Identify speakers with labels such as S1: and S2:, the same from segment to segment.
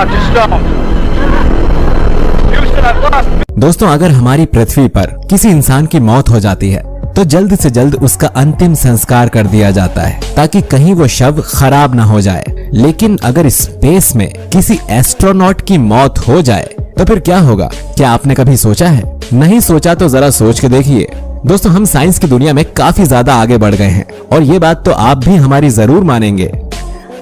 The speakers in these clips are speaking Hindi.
S1: just don't. Houston, I've lost.
S2: दोस्तों, अगर हमारी पृथ्वी पर किसी इंसान की मौत हो जाती है तो जल्द से जल्द उसका अंतिम संस्कार कर दिया जाता है ताकि कहीं वो शव खराब ना हो जाए। लेकिन अगर स्पेस में किसी एस्ट्रोनॉट की मौत हो जाए तो फिर क्या होगा? क्या आपने कभी सोचा है? नहीं सोचा तो जरा सोच के देखिए। दोस्तों, हम साइंस की दुनिया में काफी ज्यादा आगे बढ़ गए हैं और ये बात तो आप भी हमारी जरूर मानेंगे।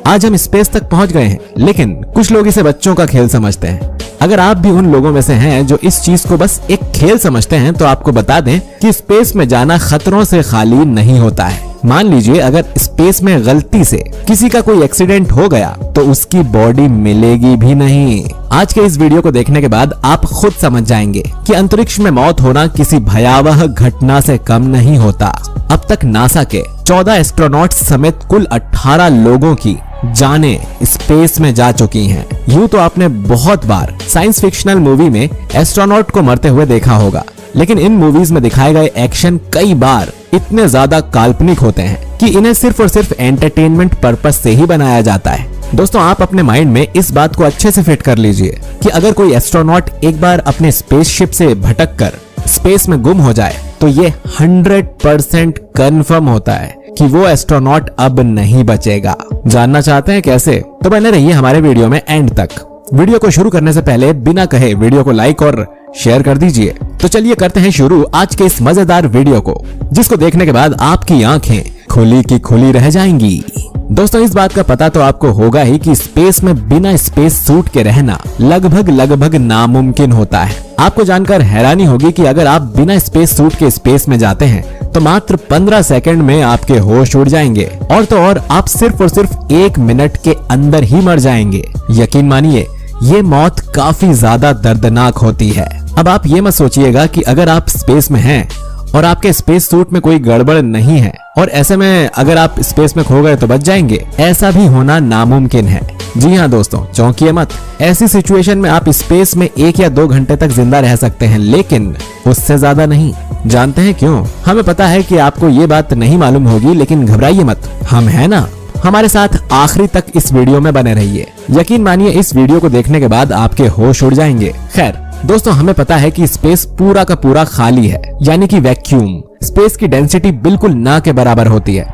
S2: आज हम स्पेस तक पहुंच गए हैं, लेकिन कुछ लोग इसे बच्चों का खेल समझते हैं। अगर आप भी उन लोगों में से हैं जो इस चीज को बस एक खेल समझते हैं, तो आपको बता दें कि स्पेस में जाना खतरों से खाली नहीं होता है। मान लीजिए अगर स्पेस में गलती से किसी का कोई एक्सीडेंट हो गया तो उसकी बॉडी मिलेगी भी नहीं। आज के इस वीडियो को देखने के बाद आप खुद समझ जाएंगे कि अंतरिक्ष में मौत होना किसी भयावह घटना से कम नहीं होता। अब तक नासा के 14 एस्ट्रोनॉट्स समेत कुल 18 लोगों की जाने स्पेस में जा चुकी हैं। यूं तो आपने बहुत बार साइंस फिक्शनल मूवी में एस्ट्रोनॉट को मरते हुए देखा होगा, लेकिन इन मूवीज में दिखाए गए एक्शन कई बार इतने ज्यादा काल्पनिक होते हैं कि इन्हें सिर्फ और सिर्फ एंटरटेनमेंट पर्पस से ही बनाया जाता है। दोस्तों, आप अपने माइंड में इस बात को अच्छे से फिट कर लीजिए कि अगर कोई एस्ट्रोनॉट एक बार अपने स्पेसशिप से भटक कर स्पेस में गुम हो जाए तो ये 100% कंफर्म होता है कि वो एस्ट्रोनॉट अब नहीं बचेगा। जानना चाहते हैं कैसे? तो बने रहिए हमारे वीडियो में एंड तक। वीडियो को शुरू करने से पहले बिना कहे वीडियो को लाइक और शेयर कर दीजिए। तो चलिए करते हैं शुरू आज के इस मजेदार वीडियो को, जिसको देखने के बाद आपकी आंखें खुली की खुली रह जाएंगी। दोस्तों, इस बात का पता तो आपको होगा ही कि स्पेस में बिना स्पेस सूट के रहना लगभग नामुमकिन होता है। आपको जानकर हैरानी होगी कि अगर आप बिना स्पेस सूट के स्पेस में जाते हैं तो मात्र 15 सेकंड में आपके होश उड़ जाएंगे, और तो और आप सिर्फ और सिर्फ 1 मिनट के अंदर ही मर जाएंगे। यकीन मानिए, ये मौत काफी ज्यादा दर्दनाक होती है। अब आप ये मत सोचिएगा कि अगर आप स्पेस में हैं और आपके स्पेस सूट में कोई गड़बड़ नहीं है और ऐसे में अगर आप स्पेस में खो गए तो बच जाएंगे। ऐसा भी होना नामुमकिन है। जी हाँ दोस्तों, चौंकिए मत। ऐसी सिचुएशन में आप स्पेस में 1 या 2 घंटे तक जिंदा रह सकते हैं, लेकिन उससे ज्यादा नहीं। जानते हैं क्यों? हमें पता है कि आपको ये बात नहीं मालूम होगी, लेकिन घबराइए मत, हम है ना। हमारे साथ आखिरी तक इस वीडियो में बने रहिए। यकीन मानिए, इस वीडियो को देखने के बाद आपके होश उड़ जाएंगे। खैर दोस्तों, हमें पता है कि स्पेस पूरा का पूरा खाली है, यानी कि वैक्यूम। स्पेस की डेंसिटी बिल्कुल ना के बराबर होती है।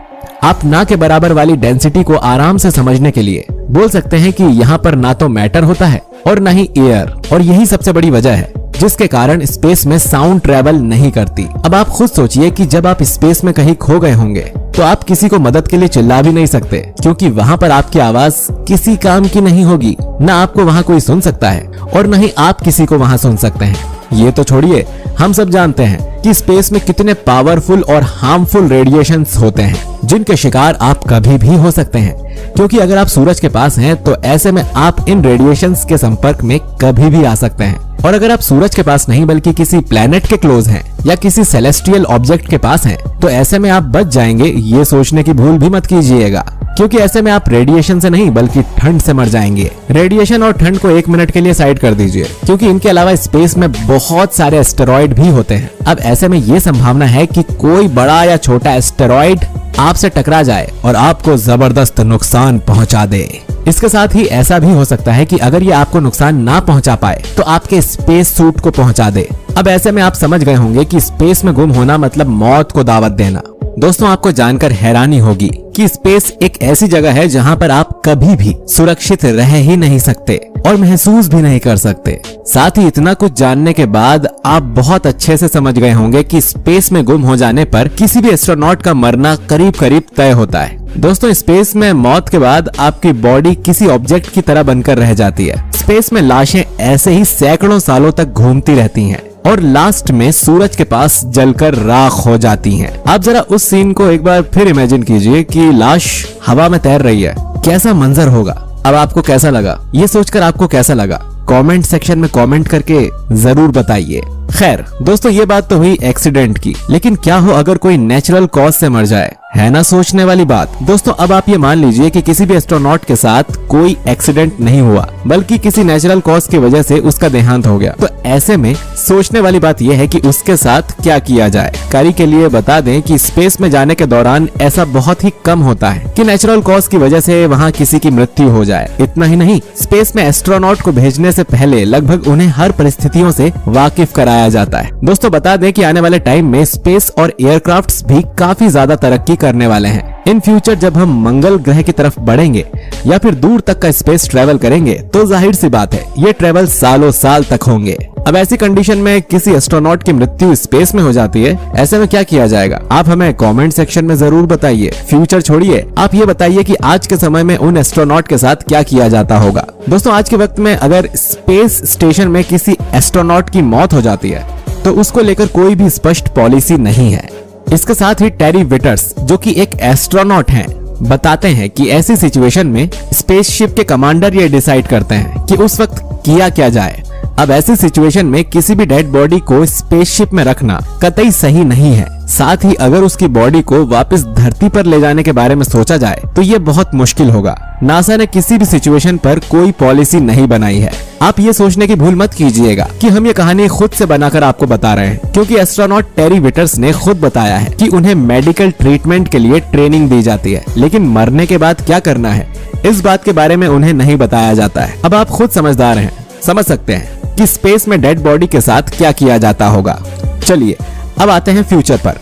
S2: आप ना के बराबर वाली डेंसिटी को आराम से समझने के लिए बोल सकते हैं कि यहाँ पर ना तो मैटर होता है और ना ही एयर, और यही सबसे बड़ी वजह है जिसके कारण स्पेस में साउंड ट्रेवल नहीं करती। अब आप खुद सोचिए कि जब आप स्पेस में कहीं खो गए होंगे तो आप किसी को मदद के लिए चिल्ला भी नहीं सकते, क्योंकि वहाँ पर आपकी आवाज किसी काम की नहीं होगी। न आपको वहाँ कोई सुन सकता है और न ही आप किसी को वहाँ सुन सकते हैं। ये तो छोड़िए, हम सब जानते हैं कि स्पेस में कितने पावरफुल और हार्मफुल रेडिएशंस होते हैं जिनके शिकार आप कभी भी हो सकते हैं, क्योंकि अगर आप सूरज के पास हैं तो ऐसे में आप इन रेडिएशंस के संपर्क में कभी भी आ सकते हैं। और अगर आप सूरज के पास नहीं बल्कि किसी प्लेनेट के क्लोज हैं या किसी सेलेस्टियल ऑब्जेक्ट के पास हैं, तो ऐसे में आप बच जाएंगे, ये सोचने की भूल भी मत कीजिएगा, क्योंकि ऐसे में आप रेडिएशन से नहीं बल्कि ठंड से मर जाएंगे। रेडिएशन और ठंड को 1 मिनट के लिए साइड कर दीजिए, क्योंकि इनके अलावा स्पेस में बहुत सारे एस्टेरॉइड भी होते हैं। अब ऐसे में ये संभावना है कि कोई बड़ा या छोटा एस्टेरॉइड आपसे टकरा जाए और आपको जबरदस्त नुकसान पहुंचा दे। इसके साथ ही ऐसा भी हो सकता है कि अगर ये आपको नुकसान ना पहुंचा पाए तो आपके स्पेस सूट को पहुंचा दे। अब ऐसे में आप समझ गए होंगे कि स्पेस में गुम होना मतलब मौत को दावत देना। दोस्तों, आपको जानकर हैरानी होगी कि स्पेस एक ऐसी जगह है जहां पर आप कभी भी सुरक्षित रह ही नहीं सकते और महसूस भी नहीं कर सकते। साथ ही इतना कुछ जानने के बाद आप बहुत अच्छे से समझ गए होंगे कि स्पेस में गुम हो जाने पर किसी भी एस्ट्रोनॉट का मरना करीब करीब तय होता है। दोस्तों, स्पेस में मौत के बाद आपकी बॉडी किसी ऑब्जेक्ट की तरह बनकर रह जाती है। स्पेस में लाशें ऐसे ही सैकड़ों सालों तक घूमती रहती हैं और लास्ट में सूरज के पास जलकर राख हो जाती हैं। आप जरा उस सीन को एक बार फिर इमेजिन कीजिए कि लाश हवा में तैर रही है। कैसा मंजर होगा? अब आपको कैसा लगा? ये सोचकर आपको कैसा लगा? कमेंट सेक्शन में कमेंट करके जरूर बताइए। खैर दोस्तों, ये बात तो हुई एक्सीडेंट की, लेकिन क्या हो अगर कोई नेचुरल कॉज से मर जाए? है ना सोचने वाली बात। दोस्तों अब आप ये मान लीजिए कि किसी भी एस्ट्रोनॉट के साथ कोई एक्सीडेंट नहीं हुआ, बल्कि किसी नेचुरल कॉज की वजह से उसका देहांत हो गया। तो ऐसे में सोचने वाली बात यह है कि उसके साथ क्या किया जाए। जानकारी के लिए बता दें कि स्पेस में जाने के दौरान ऐसा बहुत ही कम होता है कि नेचुरल कॉज की वजह से वहाँ किसी की मृत्यु हो जाए। इतना ही नहीं, स्पेस में एस्ट्रोनॉट को भेजने से पहले लगभग उन्हें हर परिस्थितियों से वाकिफ कराया जाता है। दोस्तों बता दें कि आने वाले टाइम में स्पेस और एयरक्राफ्ट्स भी काफी ज्यादा तरक्की करने वाले हैं। इन फ्यूचर जब हम मंगल ग्रह की तरफ बढ़ेंगे या फिर दूर तक का स्पेस ट्रेवल करेंगे तो जाहिर सी बात है ये ट्रेवल सालों साल तक होंगे। अब ऐसी कंडीशन में किसी एस्ट्रोनॉट की मृत्यु स्पेस में हो जाती है, ऐसे में क्या किया जाएगा? आप हमें कमेंट सेक्शन में जरूर बताइए। फ्यूचर छोड़िए, आप ये बताइए कि आज के समय में उन एस्ट्रोनॉट के साथ क्या किया जाता होगा। दोस्तों आज के वक्त में अगर स्पेस स्टेशन में किसी एस्ट्रोनॉट की मौत हो जाती है तो उसको लेकर कोई भी स्पष्ट पॉलिसी नहीं है। इसके साथ ही टेरी विटर्स जो कि एक एस्ट्रोनॉट हैं, बताते हैं कि ऐसी सिचुएशन में स्पेसशिप के कमांडर ये डिसाइड करते हैं कि उस वक्त किया क्या जाए। अब ऐसी सिचुएशन में किसी भी डेड बॉडी को स्पेसशिप में रखना कतई सही नहीं है। साथ ही अगर उसकी बॉडी को वापस धरती पर ले जाने के बारे में सोचा जाए तो ये बहुत मुश्किल होगा। नासा ने किसी भी सिचुएशन पर कोई पॉलिसी नहीं बनाई है। आप ये सोचने की भूल मत कीजिएगा कि हम ये कहानी खुद से बनाकर आपको बता रहे हैं, क्योंकि एस्ट्रोनॉट टेरी विटर्स ने खुद बताया है कि उन्हें मेडिकल ट्रीटमेंट के लिए ट्रेनिंग दी जाती है, लेकिन मरने के बाद क्या करना है इस बात के बारे में उन्हें नहीं बताया जाता है। अब आप खुद समझदार हैं, समझ सकते हैं कि स्पेस में डेड बॉडी के साथ क्या किया जाता होगा। चलिए अब आते हैं फ्यूचर पर।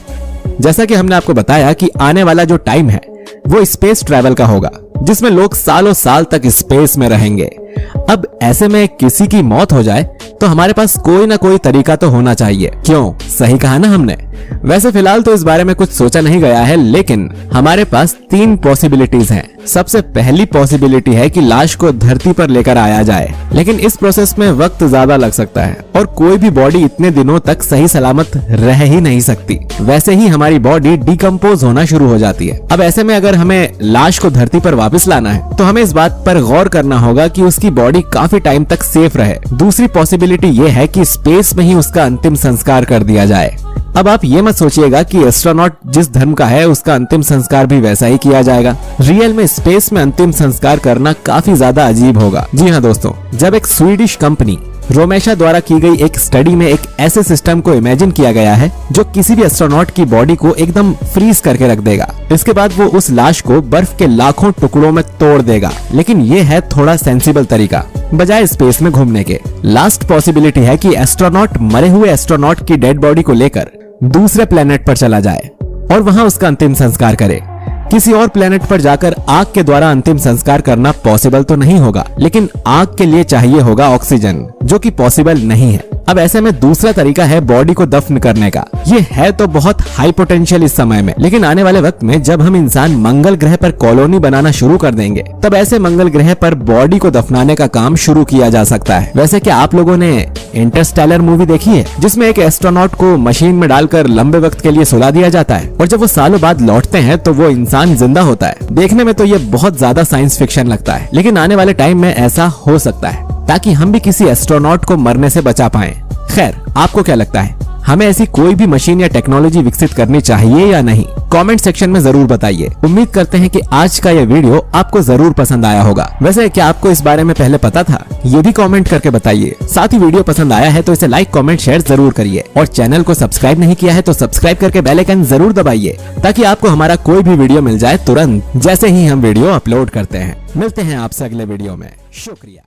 S2: जैसा कि हमने आपको बताया कि आने वाला जो टाइम है वो स्पेस ट्रैवल का होगा, जिसमें लोग सालों साल तक स्पेस में रहेंगे। अब ऐसे में किसी की मौत हो जाए तो हमारे पास कोई ना कोई तरीका तो होना चाहिए। क्यों? सही कहा ना हमने। वैसे फिलहाल तो इस बारे में कुछ सोचा नहीं गया है, लेकिन हमारे पास 3 पॉसिबिलिटीज हैं। सबसे पहली पॉसिबिलिटी है कि लाश को धरती पर लेकर आया जाए, लेकिन इस प्रोसेस में वक्त ज्यादा लग सकता है और कोई भी बॉडी इतने दिनों तक सही सलामत रह ही नहीं सकती। वैसे ही हमारी बॉडी डिकम्पोज होना शुरू हो जाती है। अब ऐसे में अगर हमें लाश को धरती पर वापस लाना है तो हमें इस बात पर गौर करना होगा कि उसकी बॉडी काफी टाइम तक सेफ रहे। दूसरी पॉसिबिलिटी ये है कि स्पेस में ही उसका अंतिम संस्कार कर दिया जाए। अब आप ये मत सोचिएगा कि एस्ट्रोनॉट जिस धर्म का है उसका अंतिम संस्कार भी वैसा ही किया जाएगा। रियल में स्पेस में अंतिम संस्कार करना काफी ज्यादा अजीब होगा। जी हाँ दोस्तों, जब एक स्वीडिश कंपनी रोमेशा द्वारा की गई एक स्टडी में एक ऐसे सिस्टम को इमेजिन किया गया है जो किसी भी एस्ट्रोनॉट की बॉडी को एकदम फ्रीज करके रख देगा। इसके बाद वो उस लाश को बर्फ के लाखों टुकड़ों में तोड़ देगा। लेकिन ये है थोड़ा सेंसिबल तरीका बजाय स्पेस में घूमने के। लास्ट पॉसिबिलिटी है कि एस्ट्रोनॉट मरे हुए एस्ट्रोनॉट की डेड बॉडी को लेकर दूसरे प्लेनेट पर चला जाए और वहां उसका अंतिम संस्कार करे। किसी और प्लेनेट पर जाकर आग के द्वारा अंतिम संस्कार करना पॉसिबल तो नहीं होगा, लेकिन आग के लिए चाहिए होगा ऑक्सीजन, जो कि पॉसिबल नहीं है। अब ऐसे में दूसरा तरीका है बॉडी को दफन करने का। ये है तो बहुत हाई पोटेंशियल इस समय में, लेकिन आने वाले वक्त में जब हम इंसान मंगल ग्रह पर कॉलोनी बनाना शुरू कर देंगे तब ऐसे मंगल ग्रह पर बॉडी को दफनाने का काम शुरू किया जा सकता है। वैसे क्या आप लोगों ने इंटरस्टेलर मूवी देखी है, जिसमें एक एस्ट्रोनॉट को मशीन में डालकर लंबे वक्त के लिए सुला दिया जाता है और जब वो सालों बाद लौटते हैं तो वो इंसान जिंदा होता है। देखने में तो ये बहुत ज्यादा साइंस फिक्शन लगता है, लेकिन आने वाले टाइम में ऐसा हो सकता है ताकि हम भी किसी एस्ट्रोनॉट को मरने से बचा पाएं। खैर, आपको क्या लगता है, हमें ऐसी कोई भी मशीन या टेक्नोलॉजी विकसित करनी चाहिए या नहीं? कमेंट सेक्शन में जरूर बताइए। उम्मीद करते हैं कि आज का यह वीडियो आपको जरूर पसंद आया होगा। वैसे क्या आपको इस बारे में पहले पता था? ये भी कमेंट करके बताइए। साथ ही वीडियो पसंद आया है तो इसे लाइक, कमेंट, शेयर जरूर करिए और चैनल को सब्सक्राइब नहीं किया है तो सब्सक्राइब करके बेल आइकन जरूर दबाइए ताकि आपको हमारा कोई भी वीडियो मिल जाए तुरंत जैसे ही हम वीडियो अपलोड करते हैं। मिलते हैं आपसे अगले वीडियो में। शुक्रिया।